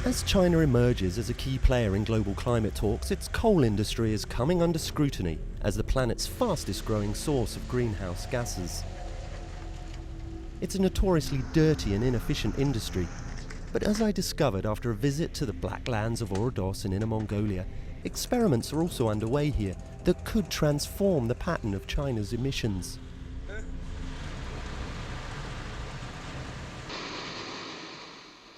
As China emerges as a key player in global climate talks, its coal industry is coming under scrutiny as the planet's fastest growing source of greenhouse gases. It's a notoriously dirty and inefficient industry, but as I discovered after a visit to the Black Lands of Ordos in Inner Mongolia, experiments are also underway here that could transform the pattern of China's emissions.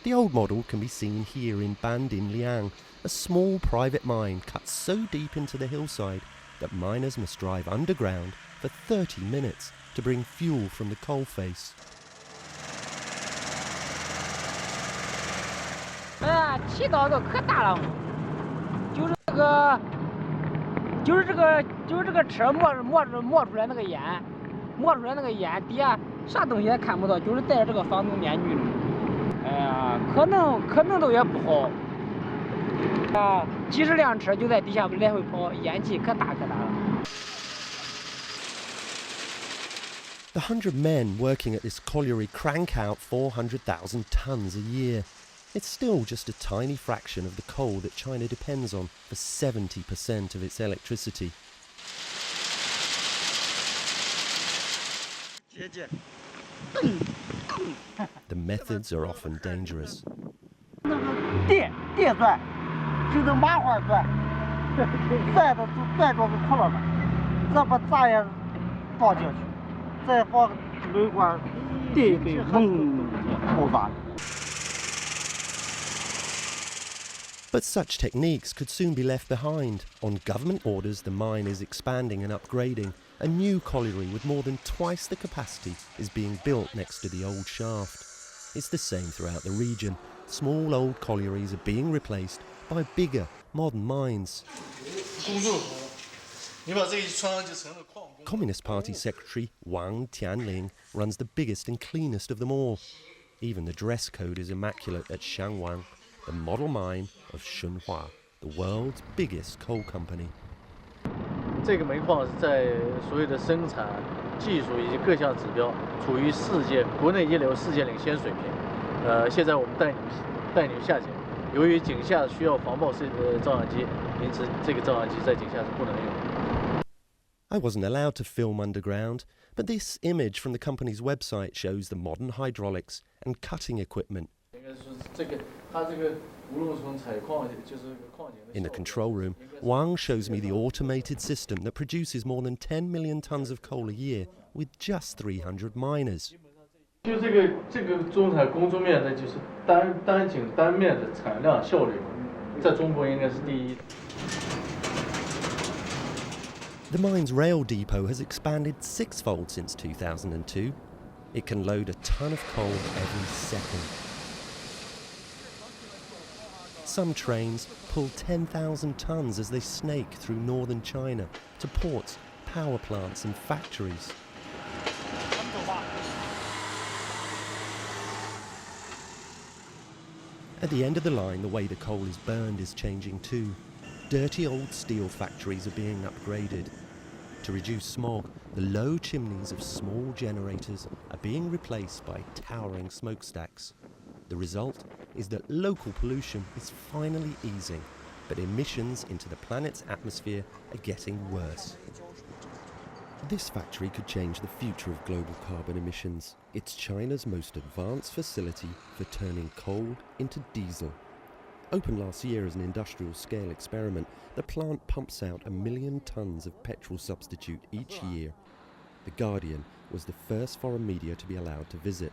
The old model can be seen here in Wang Tianliang, a small private mine cut so deep into the hillside that miners must drive underground for 30 minutes to bring fuel from the coalface. 气道都可大了，就是这个车冒出来那个烟，底下啥东西也看不到，就是戴着这个防毒面具。哎呀，可能都也不好。几十辆车就在底下来回跑，烟气可大了。 The 100 men working at this colliery crank out 400,000 tons a year. It's still just a tiny fraction of the coal that China depends on for 70% of its electricity. The methods are often dangerous. 电钻，就能麻花钻，钻着个窟窿了，这把炸药放进去，再放煤罐，电一对，砰，爆炸。 But such techniques could soon be left behind. On government orders, the mine is expanding and upgrading. A new colliery with more than twice the capacity is being built next to the old shaft. It's the same throughout the region. Small old collieries are being replaced by bigger, modern mines. Communist Party Secretary Wang Tianliang runs the biggest and cleanest of them all. Even the dress code is immaculate at Shangwan, the model mine of Shenhua, the world's biggest coal company. 这个煤矿是在所有的生产、技术以及各项指标处于国内一流、世界领先水平。现在我们带你们下去。由于井下需要防爆设的照相机，因此这个照相机在井下是不能用。 I wasn't allowed to film underground, but this image from the company's website shows the modern hydraulics and cutting equipment. In the control room, Wang shows me the automated system that produces more than 10 million tons of coal a year with just 300 miners. 就这个中采工作面的就是单井单面的产量效率，在中国应该是第一。 The mine's rail depot has expanded sixfold since 2002. It can load a ton of coal every second. Some trains pull 10,000 tons as they snake through northern China to ports, power plants and factories. At the end of the line, the way the coal is burned is changing too. Dirty old steel factories are being upgraded. To reduce smog, the low chimneys of small generators are being replaced by towering smokestacks. The result is that local pollution is finally easing, but emissions into the planet's atmosphere are getting worse. This factory could change the future of global carbon emissions. It's China's most advanced facility for turning coal into diesel. Opened last year as an industrial-scale experiment, the plant pumps out 1 million tons of petrol substitute each year. The Guardian was the first foreign media to be allowed to visit.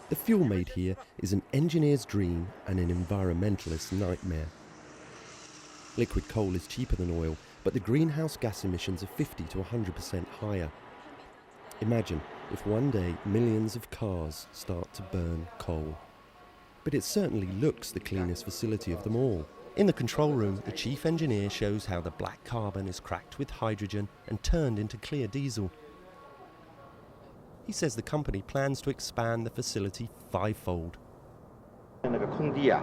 The fuel made here is an engineer's dream and an environmentalist's nightmare. Liquid coal is cheaper than oil, but the greenhouse gas emissions are 50 to 100% higher. Imagine if one day millions of cars start to burn coal. But it certainly looks the cleanest facility of them all. In the control room, the chief engineer shows how the black carbon is cracked with hydrogen and turned into clear diesel. He says the company plans to expand the facility fivefold. 那个空地啊，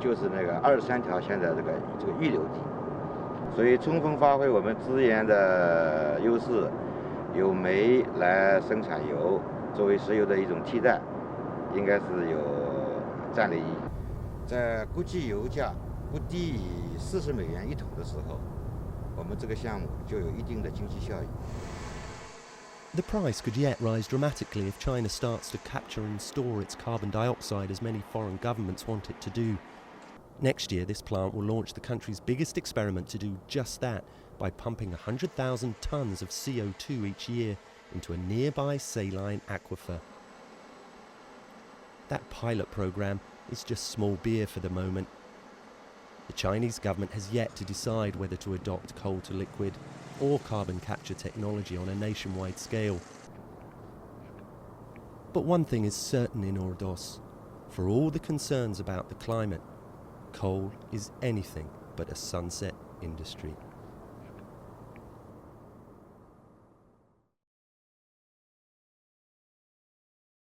就是那个23条线的这个预留地，所以充分发挥我们资源的优势，由煤来生产油，作为石油的一种替代，应该是有战略意义。在国际油价不低于40美元一桶的时候，我们这个项目就有一定的经济效益。The price could yet rise dramatically if China starts to capture and store its carbon dioxide as many foreign governments want it to do. Next year, this plant will launch the country's biggest experiment to do just that by pumping 100,000 tonnes of CO2 each year into a nearby saline aquifer. That pilot program is just small beer for the moment. The Chinese government has yet to decide whether to adopt coal to liquid or carbon capture technology on a nationwide scale. But one thing is certain in Ordos: for all the concerns about the climate, coal is anything but a sunset industry.